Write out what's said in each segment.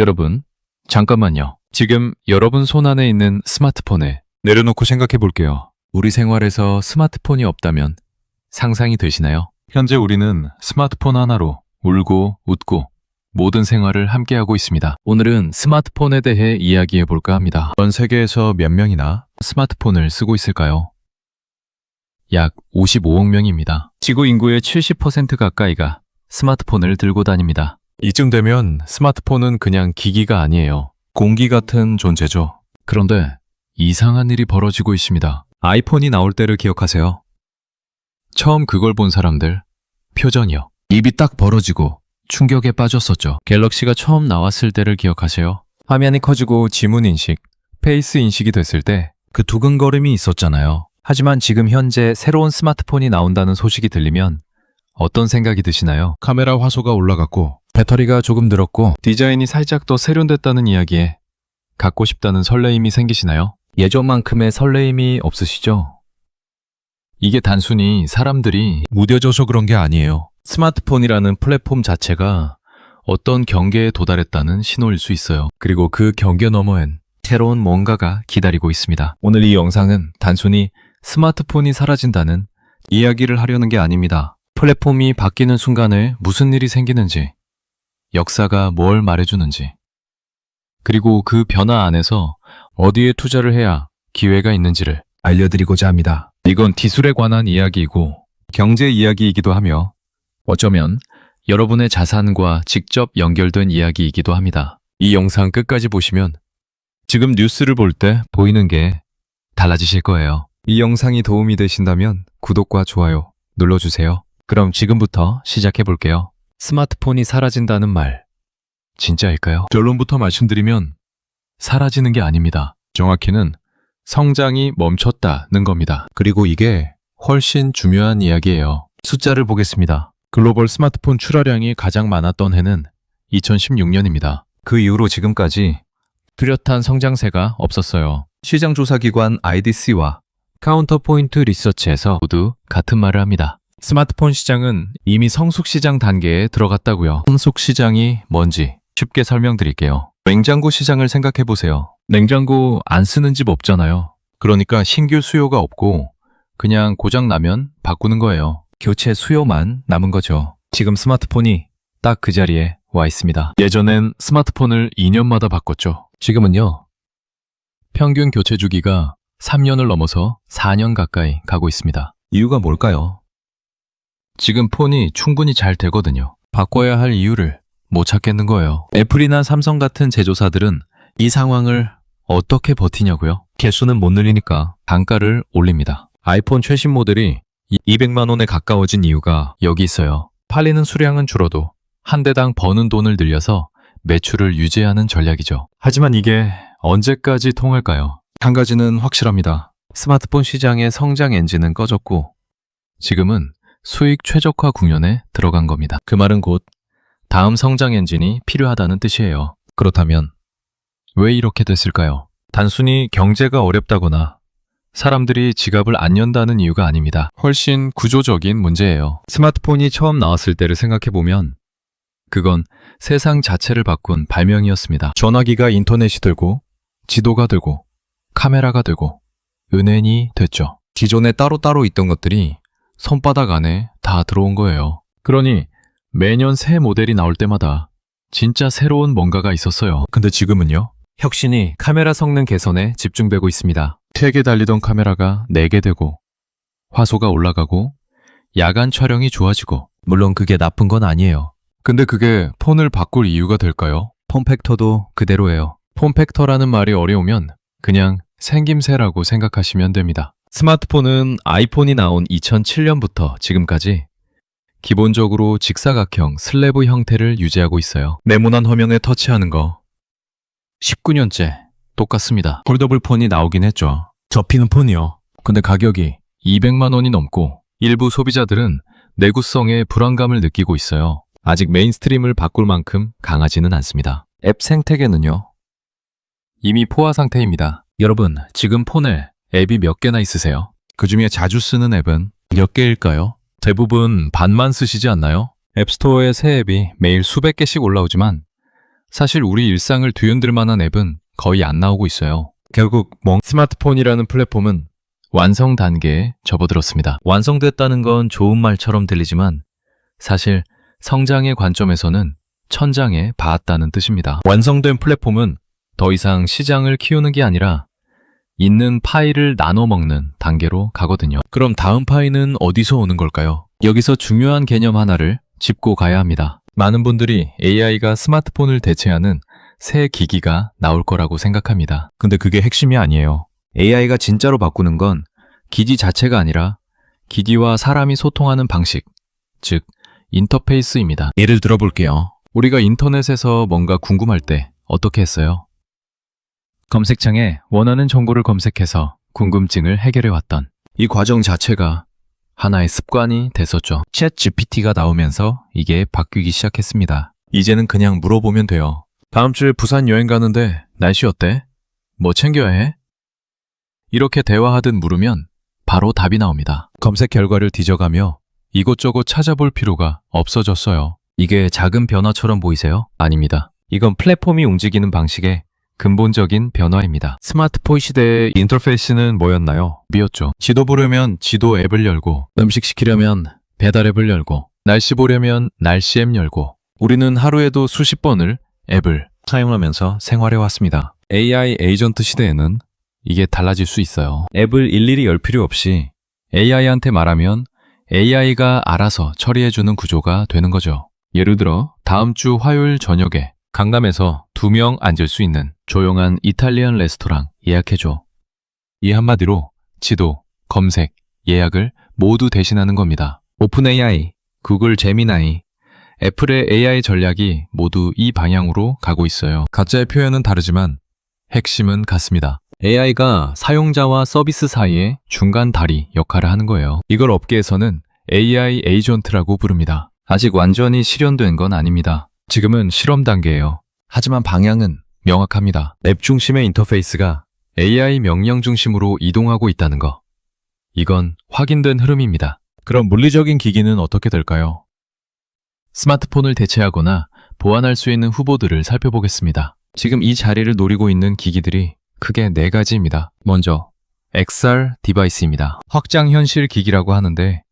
여러분, 잠깐만요. 지금 여러분 손 안에 있는 스마트폰에 내려놓고 생각해 볼게요. 우리 생활에서 스마트폰이 없다면 상상이 되시나요? 현재 우리는 스마트폰 하나로 울고 웃고 모든 생활을 함께하고 있습니다. 오늘은 스마트폰에 대해 이야기해 볼까 합니다. 전 세계에서 몇 명이나 스마트폰을 쓰고 있을까요? 약 55억 명입니다. 지구 인구의 70% 가까이가 스마트폰을 들고 다닙니다. 이쯤 되면 스마트폰은 그냥 기기가 아니에요. 공기 같은 존재죠. 그런데 이상한 일이 벌어지고 있습니다. 아이폰이 나올 때를 기억하세요? 처음 그걸 본 사람들, 표정이요. 입이 딱 벌어지고 충격에 빠졌었죠. 갤럭시가 처음 나왔을 때를 기억하세요? 화면이 커지고 지문 인식, 페이스 인식이 됐을 때 그 두근거림이 있었잖아요. 하지만 지금 현재 새로운 스마트폰이 나온다는 소식이 들리면 어떤 생각이 드시나요? 카메라 화소가 올라갔고 배터리가 조금 늘었고 디자인이 살짝 더 세련됐다는 이야기에 갖고 싶다는 설레임이 생기시나요? 예전만큼의 설레임이 없으시죠? 이게 단순히 사람들이 무뎌져서 그런 게 아니에요. 스마트폰이라는 플랫폼 자체가 어떤 경계에 도달했다는 신호일 수 있어요. 그리고 그 경계 너머엔 새로운 뭔가가 기다리고 있습니다. 오늘 이 영상은 단순히 스마트폰이 사라진다는 이야기를 하려는 게 아닙니다. 플랫폼이 바뀌는 순간에 무슨 일이 생기는지, 역사가 뭘 말해주는지, 그리고 그 변화 안에서 어디에 투자를 해야 기회가 있는지를 알려드리고자 합니다. 이건 기술에 관한 이야기이고 경제 이야기이기도 하며 어쩌면 여러분의 자산과 직접 연결된 이야기이기도 합니다. 이 영상 끝까지 보시면 지금 뉴스를 볼 때 보이는 게 달라지실 거예요. 이 영상이 도움이 되신다면 구독과 좋아요 눌러주세요. 그럼 지금부터 시작해 볼게요. 스마트폰이 사라진다는 말, 진짜일까요? 결론부터 말씀드리면 사라지는 게 아닙니다. 정확히는 성장이 멈췄다는 겁니다. 그리고 이게 훨씬 중요한 이야기예요. 숫자를 보겠습니다. 글로벌 스마트폰 출하량이 가장 많았던 해는 2016년입니다. 그 이후로 지금까지 뚜렷한 성장세가 없었어요. 시장조사기관 IDC와 카운터포인트 리서치에서 모두 같은 말을 합니다. 스마트폰 시장은 이미 성숙시장 단계에 들어갔다고요. 성숙시장이 뭔지 쉽게 설명드릴게요. 냉장고 시장을 생각해보세요. 냉장고 안 쓰는 집 없잖아요. 그러니까 신규 수요가 없고 그냥 고장 나면 바꾸는 거예요. 교체 수요만 남은 거죠. 지금 스마트폰이 딱 그 자리에 와 있습니다. 예전엔 스마트폰을 2년마다 바꿨죠. 지금은요, 평균 교체 주기가 3년을 넘어서 4년 가까이 가고 있습니다. 이유가 뭘까요? 지금 폰이 충분히 잘 되거든요. 바꿔야 할 이유를 못 찾겠는 거예요. 애플이나 삼성 같은 제조사들은 이 상황을 어떻게 버티냐고요? 개수는 못 늘리니까 단가를 올립니다. 아이폰 최신 모델이 200만 원에 가까워진 이유가 여기 있어요. 팔리는 수량은 줄어도 한 대당 버는 돈을 늘려서 매출을 유지하는 전략이죠. 하지만 이게 언제까지 통할까요? 한 가지는 확실합니다. 스마트폰 시장의 성장 엔진은 꺼졌고 지금은 수익 최적화 국면에 들어간 겁니다. 그 말은 곧 다음 성장 엔진이 필요하다는 뜻이에요. 그렇다면 왜 이렇게 됐을까요? 단순히 경제가 어렵다거나 사람들이 지갑을 안 연다는 이유가 아닙니다. 훨씬 구조적인 문제예요. 스마트폰이 처음 나왔을 때를 생각해보면 그건 세상 자체를 바꾼 발명이었습니다. 전화기가 인터넷이 되고 지도가 되고 카메라가 되고 은행이 됐죠. 기존에 따로따로 있던 것들이 손바닥 안에 다 들어온 거예요. 그러니 매년 새 모델이 나올 때마다 진짜 새로운 뭔가가 있었어요. 근데 지금은요? 혁신이 카메라 성능 개선에 집중되고 있습니다. 3개 달리던 카메라가 4개 되고 화소가 올라가고 야간 촬영이 좋아지고 물론 그게 나쁜 건 아니에요. 근데 그게 폰을 바꿀 이유가 될까요? 폼팩터도 그대로예요. 폼팩터라는 말이 어려우면 그냥 생김새라고 생각하시면 됩니다. 스마트폰은 아이폰이 나온 2007년부터 지금까지 기본적으로 직사각형 슬래브 형태를 유지하고 있어요. 네모난 화면에 터치하는 거 19년째 똑같습니다. 폴더블 폰이 나오긴 했죠. 접히는 폰이요. 근데 가격이 200만 원이 넘고 일부 소비자들은 내구성에 불안감을 느끼고 있어요. 아직 메인스트림을 바꿀 만큼 강하지는 않습니다. 앱 생태계는요, 이미 포화 상태입니다. 여러분, 지금 폰에 앱이 몇 개나 있으세요? 그 중에 자주 쓰는 앱은 몇 개일까요? 대부분 반만 쓰시지 않나요? 앱스토어에 새 앱이 매일 수백 개씩 올라오지만 사실 우리 일상을 뒤흔들 만한 앱은 거의 안 나오고 있어요. 결국 스마트폰이라는 플랫폼은 완성 단계에 접어들었습니다. 완성됐다는 건 좋은 말처럼 들리지만 사실 성장의 관점에서는 천장에 닿았다는 뜻입니다. 완성된 플랫폼은 더 이상 시장을 키우는 게 아니라 있는 파이를 나눠 먹는 단계로 가거든요. 그럼 다음 파이는 어디서 오는 걸까요? 여기서 중요한 개념 하나를 짚고 가야 합니다. 많은 분들이 AI가 스마트폰을 대체하는 새 기기가 나올 거라고 생각합니다. 근데 그게 핵심이 아니에요. AI가 진짜로 바꾸는 건 기기 자체가 아니라 기기와 사람이 소통하는 방식, 즉 인터페이스입니다. 예를 들어 볼게요. 우리가 인터넷에서 뭔가 궁금할 때 어떻게 했어요? 검색창에 원하는 정보를 검색해서 궁금증을 해결해왔던 이 과정 자체가 하나의 습관이 됐었죠. 챗 GPT가 나오면서 이게 바뀌기 시작했습니다. 이제는 그냥 물어보면 돼요. 다음 주에 부산 여행 가는데 날씨 어때? 뭐 챙겨야 해? 이렇게 대화하듯 물으면 바로 답이 나옵니다. 검색 결과를 뒤져가며 이곳저곳 찾아볼 필요가 없어졌어요. 이게 작은 변화처럼 보이세요? 아닙니다. 이건 플랫폼이 움직이는 방식의 근본적인 변화입니다. 스마트폰 시대의 인터페이스는 뭐였나요? 앱이었죠. 지도 보려면 지도 앱을 열고, 음식 시키려면 배달 앱을 열고, 날씨 보려면 날씨 앱 열고, 우리는 하루에도 수십 번을 앱을 사용하면서 생활해왔습니다. AI 에이전트 시대에는 이게 달라질 수 있어요. 앱을 일일이 열 필요 없이 AI한테 말하면 AI가 알아서 처리해주는 구조가 되는 거죠. 예를 들어 다음 주 화요일 저녁에 강남에서 2명 앉을 수 있는 조용한 이탈리안 레스토랑 예약해줘. 이 한마디로 지도, 검색, 예약을 모두 대신하는 겁니다. 오픈 AI, 구글 제미나이, 애플의 AI 전략이 모두 이 방향으로 가고 있어요. 각자의 표현은 다르지만 핵심은 같습니다. AI가 사용자와 서비스 사이의 중간 다리 역할을 하는 거예요. 이걸 업계에서는 AI 에이전트라고 부릅니다. 아직 완전히 실현된 건 아닙니다. 지금은 실험 단계예요. 하지만 방향은 명확합니다. 앱 중심의 인터페이스가 AI 명령 중심으로 이동하고 있다는 거. 이건 확인된 흐름입니다. 그럼 물리적인 기기는 어떻게 될까요? 스마트폰을 대체하거나 보완할 수 있는 후보들을 살펴보겠습니다. 지금 이 자리를 노리고 있는 기기들이 크게 4가지입니다. 먼저 XR 디바이스입니다. 확장현실 기기라고 하는데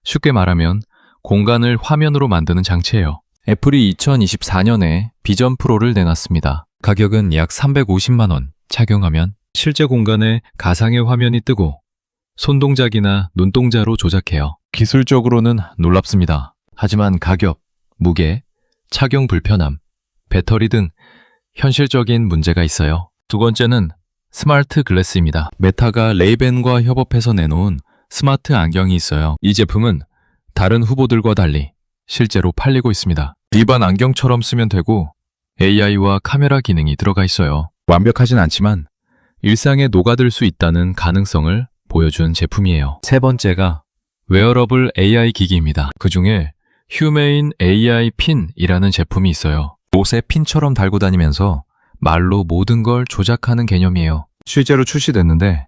쉽게 말하면 공간을 화면으로 만드는 장치예요. 애플이 2024년에 비전 프로를 내놨습니다. 가격은 약 350만 원. 착용하면 실제 공간에 가상의 화면이 뜨고 손동작이나 눈동자로 조작해요. 기술적으로는 놀랍습니다. 하지만 가격, 무게, 착용 불편함, 배터리 등 현실적인 문제가 있어요. 두 번째는 스마트 글래스입니다. 메타가 레이벤과 협업해서 내놓은 스마트 안경이 있어요. 이 제품은 다른 후보들과 달리 실제로 팔리고 있습니다. 일반 안경처럼 쓰면 되고 AI와 카메라 기능이 들어가 있어요. 완벽하진 않지만 일상에 녹아들 수 있다는 가능성을 보여준 제품이에요. 세 번째가 웨어러블 AI 기기입니다. 그 중에 휴메인 AI 핀이라는 제품이 있어요. 옷에 핀처럼 달고 다니면서 말로 모든 걸 조작하는 개념이에요. 실제로 출시됐는데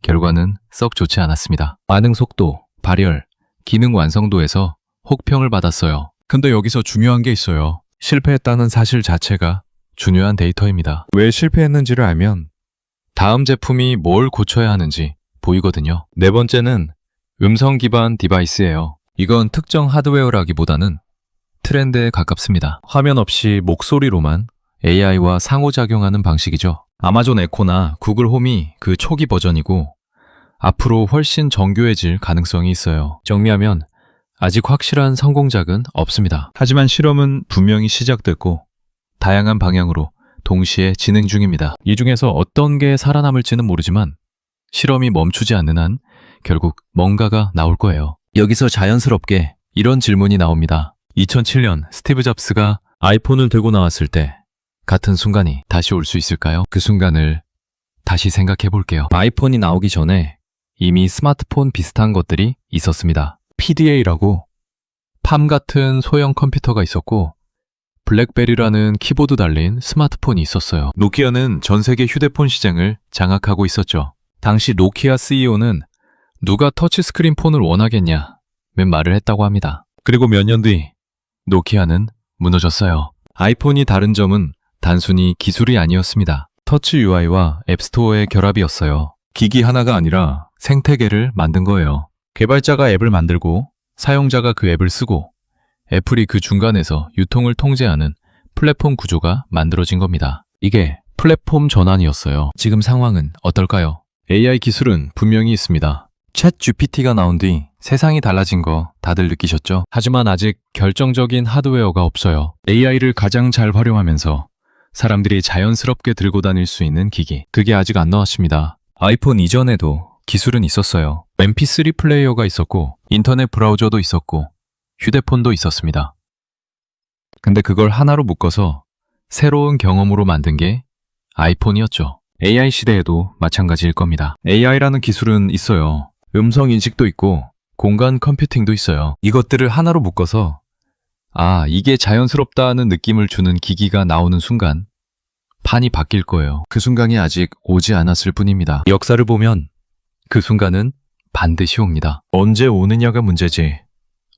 결과는 썩 좋지 않았습니다. 반응 속도, 발열, 기능 완성도에서 혹평을 받았어요. 근데 여기서 중요한 게 있어요. 실패했다는 사실 자체가 중요한 데이터입니다. 왜 실패했는지를 알면 다음 제품이 뭘 고쳐야 하는지 보이거든요. 네 번째는 음성 기반 디바이스예요. 이건 특정 하드웨어라기보다는 트렌드에 가깝습니다. 화면 없이 목소리로만 AI와 상호작용하는 방식이죠. 아마존 에코나 구글 홈이 그 초기 버전이고 앞으로 훨씬 정교해질 가능성이 있어요. 정리하면 아직 확실한 성공작은 없습니다. 하지만 실험은 분명히 시작됐고 다양한 방향으로 동시에 진행 중입니다. 이 중에서 어떤 게 살아남을지는 모르지만 실험이 멈추지 않는 한 결국 뭔가가 나올 거예요. 여기서 자연스럽게 이런 질문이 나옵니다. 2007년 스티브 잡스가 아이폰을 들고 나왔을 때 같은 순간이 다시 올 수 있을까요? 그 순간을 다시 생각해 볼게요. 아이폰이 나오기 전에 이미 스마트폰 비슷한 것들이 있었습니다. PDA라고 팜 같은 소형 컴퓨터가 있었고 블랙베리라는 키보드 달린 스마트폰이 있었어요. 노키아는 전 세계 휴대폰 시장을 장악하고 있었죠. 당시 노키아 CEO는 누가 터치스크린 폰을 원하겠냐 면 말을 했다고 합니다. 그리고 몇 년 뒤 노키아는 무너졌어요. 아이폰이 다른 점은 단순히 기술이 아니었습니다. 터치 UI와 앱스토어의 결합이었어요. 기기 하나가 아니라 생태계를 만든 거예요. 개발자가 앱을 만들고 사용자가 그 앱을 쓰고 애플이 그 중간에서 유통을 통제하는 플랫폼 구조가 만들어진 겁니다. 이게 플랫폼 전환이었어요. 지금 상황은 어떨까요? AI 기술은 분명히 있습니다. 챗 GPT가 나온 뒤 세상이 달라진 거 다들 느끼셨죠? 하지만 아직 결정적인 하드웨어가 없어요. AI를 가장 잘 활용하면서 사람들이 자연스럽게 들고 다닐 수 있는 기기. 그게 아직 안 나왔습니다. 아이폰 이전에도 기술은 있었어요. MP3 플레이어가 있었고 인터넷 브라우저도 있었고 휴대폰도 있었습니다. 근데 그걸 하나로 묶어서 새로운 경험으로 만든 게 아이폰이었죠. AI 시대에도 마찬가지일 겁니다. AI라는 기술은 있어요. 음성 인식도 있고 공간 컴퓨팅도 있어요. 이것들을 하나로 묶어서 이게 자연스럽다는 느낌을 주는 기기가 나오는 순간 판이 바뀔 거예요. 그 순간이 아직 오지 않았을 뿐입니다. 역사를 보면 그 순간은 반드시 옵니다. 언제 오느냐가 문제지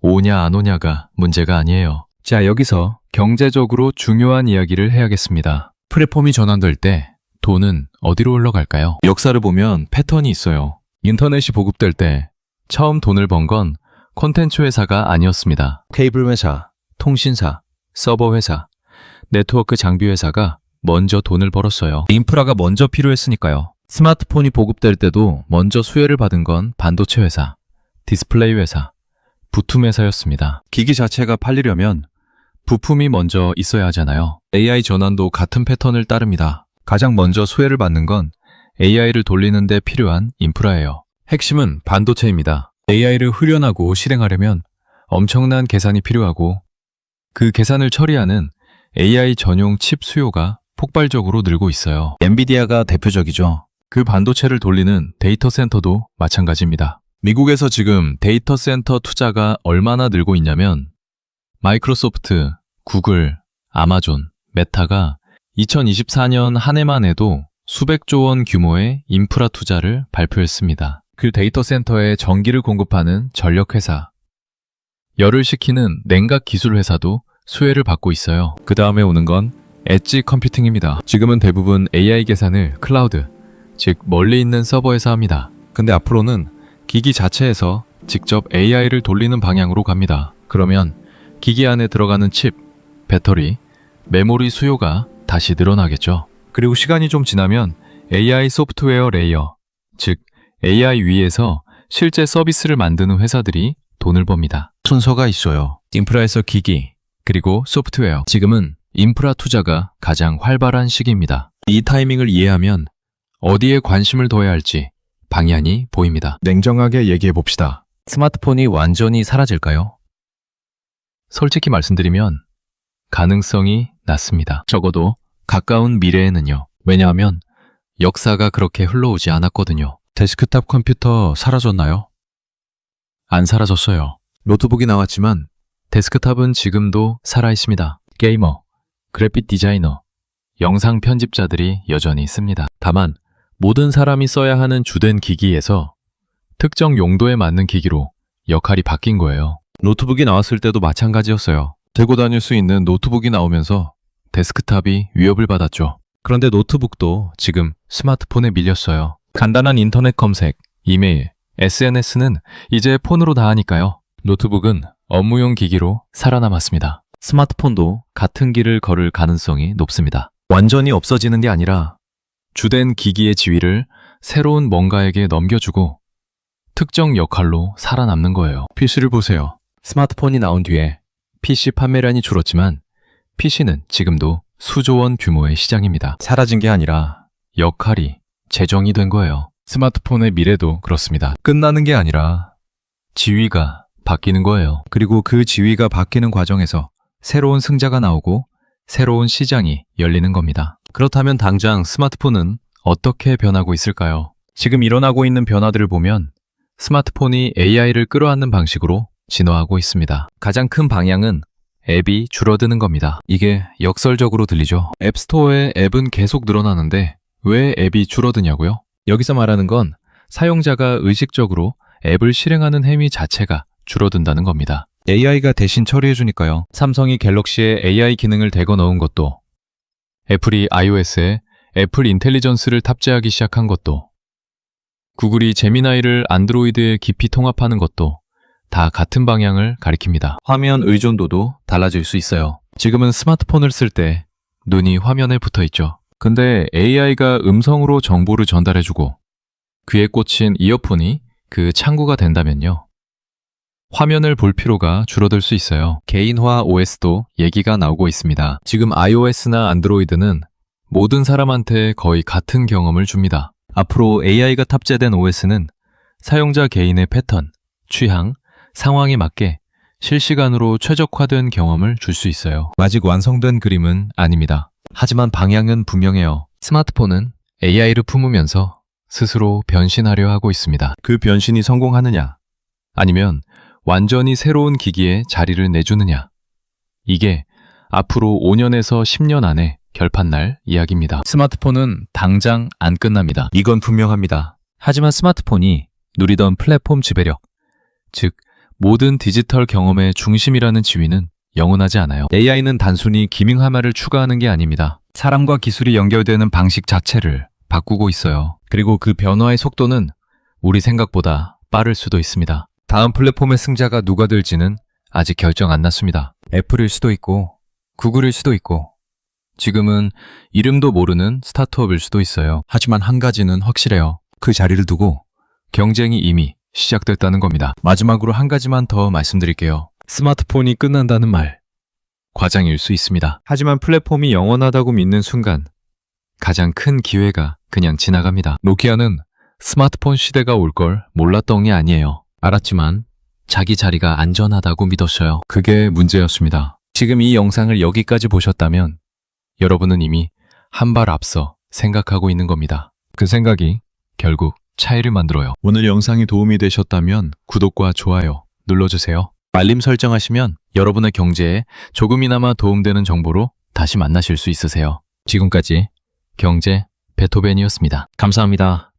오냐 안 오냐가 문제가 아니에요. 자, 여기서 경제적으로 중요한 이야기를 해야겠습니다. 플랫폼이 전환될 때 돈은 어디로 흘러갈까요? 역사를 보면 패턴이 있어요. 인터넷이 보급될 때 처음 돈을 번 건 콘텐츠 회사가 아니었습니다. 케이블 회사, 통신사, 서버 회사, 네트워크 장비 회사가 먼저 돈을 벌었어요. 인프라가 먼저 필요했으니까요. 스마트폰이 보급될 때도 먼저 수혜를 받은 건 반도체 회사, 디스플레이 회사, 부품 회사였습니다. 기기 자체가 팔리려면 부품이 먼저 있어야 하잖아요. AI 전환도 같은 패턴을 따릅니다. 가장 먼저 수혜를 받는 건 AI를 돌리는 데 필요한 인프라예요. 핵심은 반도체입니다. AI를 훈련하고 실행하려면 엄청난 계산이 필요하고 그 계산을 처리하는 AI 전용 칩 수요가 폭발적으로 늘고 있어요. 엔비디아가 대표적이죠. 그 반도체를 돌리는 데이터 센터도 마찬가지입니다. 미국에서 지금 데이터 센터 투자가 얼마나 늘고 있냐면 마이크로소프트, 구글, 아마존, 메타가 2024년 한 해만 해도 수백조 원 규모의 인프라 투자를 발표했습니다. 그 데이터 센터에 전기를 공급하는 전력회사, 열을 식히는 냉각 기술 회사도 수혜를 받고 있어요. 그 다음에 오는 건 엣지 컴퓨팅입니다. 지금은 대부분 AI 계산을 클라우드, 즉 멀리 있는 서버에서 합니다. 근데 앞으로는 기기 자체에서 직접 AI를 돌리는 방향으로 갑니다. 그러면 기기 안에 들어가는 칩, 배터리, 메모리 수요가 다시 늘어나겠죠. 그리고 시간이 좀 지나면 AI 소프트웨어 레이어, 즉 AI 위에서 실제 서비스를 만드는 회사들이 돈을 법니다. 순서가 있어요. 인프라에서 기기, 그리고 소프트웨어. 지금은 인프라 투자가 가장 활발한 시기입니다. 이 타이밍을 이해하면 어디에 관심을 둬야 할지 방향이 보입니다. 냉정하게 얘기해 봅시다. 스마트폰이 완전히 사라질까요? 솔직히 말씀드리면 가능성이 낮습니다. 적어도 가까운 미래에는요. 왜냐하면 역사가 그렇게 흘러오지 않았거든요. 데스크탑 컴퓨터 사라졌나요? 안 사라졌어요. 노트북이 나왔지만 데스크탑은 지금도 살아있습니다. 게이머, 그래픽 디자이너, 영상 편집자들이 여전히 있습니다. 다만 모든 사람이 써야 하는 주된 기기에서 특정 용도에 맞는 기기로 역할이 바뀐 거예요. 노트북이 나왔을 때도 마찬가지였어요. 들고 다닐 수 있는 노트북이 나오면서 데스크탑이 위협을 받았죠. 그런데 노트북도 지금 스마트폰에 밀렸어요. 간단한 인터넷 검색, 이메일, SNS는 이제 폰으로 다 하니까요. 노트북은 업무용 기기로 살아남았습니다. 스마트폰도 같은 길을 걸을 가능성이 높습니다. 완전히 없어지는 게 아니라 주된 기기의 지위를 새로운 뭔가에게 넘겨주고 특정 역할로 살아남는 거예요. PC를 보세요. 스마트폰이 나온 뒤에 PC 판매량이 줄었지만 PC는 지금도 수조 원 규모의 시장입니다. 사라진 게 아니라 역할이 재정이 된 거예요. 스마트폰의 미래도 그렇습니다. 끝나는 게 아니라 지위가 바뀌는 거예요. 그리고 그 지위가 바뀌는 과정에서 새로운 승자가 나오고 새로운 시장이 열리는 겁니다. 그렇다면 당장 스마트폰은 어떻게 변하고 있을까요? 지금 일어나고 있는 변화들을 보면 스마트폰이 AI를 끌어안는 방식으로 진화하고 있습니다. 가장 큰 방향은 앱이 줄어드는 겁니다. 이게 역설적으로 들리죠? 앱스토어에 앱은 계속 늘어나는데 왜 앱이 줄어드냐고요? 여기서 말하는 건 사용자가 의식적으로 앱을 실행하는 행위 자체가 줄어든다는 겁니다. AI가 대신 처리해주니까요. 삼성이 갤럭시에 AI 기능을 대거 넣은 것도 애플이 iOS에 애플 인텔리전스를 탑재하기 시작한 것도, 구글이 제미나이를 안드로이드에 깊이 통합하는 것도 다 같은 방향을 가리킵니다. 화면 의존도도 달라질 수 있어요. 지금은 스마트폰을 쓸 때 눈이 화면에 붙어 있죠. 근데 AI가 음성으로 정보를 전달해주고 귀에 꽂힌 이어폰이 그 창구가 된다면요. 화면을 볼 필요가 줄어들 수 있어요. 개인화 OS도 얘기가 나오고 있습니다. 지금 iOS나 안드로이드는 모든 사람한테 거의 같은 경험을 줍니다. 앞으로 AI가 탑재된 OS는 사용자 개인의 패턴, 취향, 상황에 맞게 실시간으로 최적화된 경험을 줄 수 있어요. 아직 완성된 그림은 아닙니다. 하지만 방향은 분명해요. 스마트폰은 AI를 품으면서 스스로 변신하려 하고 있습니다. 그 변신이 성공하느냐, 아니면 완전히 새로운 기기에 자리를 내주느냐, 이게 앞으로 5년에서 10년 안에 결판날 이야기입니다. 스마트폰은 당장 안 끝납니다. 이건 분명합니다. 하지만 스마트폰이 누리던 플랫폼 지배력, 즉 모든 디지털 경험의 중심이라는 지위는 영원하지 않아요. AI는 단순히 기능하나를 추가하는 게 아닙니다. 사람과 기술이 연결되는 방식 자체를 바꾸고 있어요. 그리고 그 변화의 속도는 우리 생각보다 빠를 수도 있습니다. 다음 플랫폼의 승자가 누가 될지는 아직 결정 안 났습니다. 애플일 수도 있고 구글일 수도 있고 지금은 이름도 모르는 스타트업일 수도 있어요. 하지만 한 가지는 확실해요. 그 자리를 두고 경쟁이 이미 시작됐다는 겁니다. 마지막으로 한 가지만 더 말씀드릴게요. 스마트폰이 끝난다는 말, 과장일 수 있습니다. 하지만 플랫폼이 영원하다고 믿는 순간 가장 큰 기회가 그냥 지나갑니다. 노키아는 스마트폰 시대가 올 걸 몰랐던 게 아니에요. 알았지만 자기 자리가 안전하다고 믿었어요. 그게 문제였습니다. 지금 이 영상을 여기까지 보셨다면 여러분은 이미 한 발 앞서 생각하고 있는 겁니다. 그 생각이 결국 차이를 만들어요. 오늘 영상이 도움이 되셨다면 구독과 좋아요 눌러주세요. 알림 설정하시면 여러분의 경제에 조금이나마 도움되는 정보로 다시 만나실 수 있으세요. 지금까지 경제 베토벤이었습니다. 감사합니다.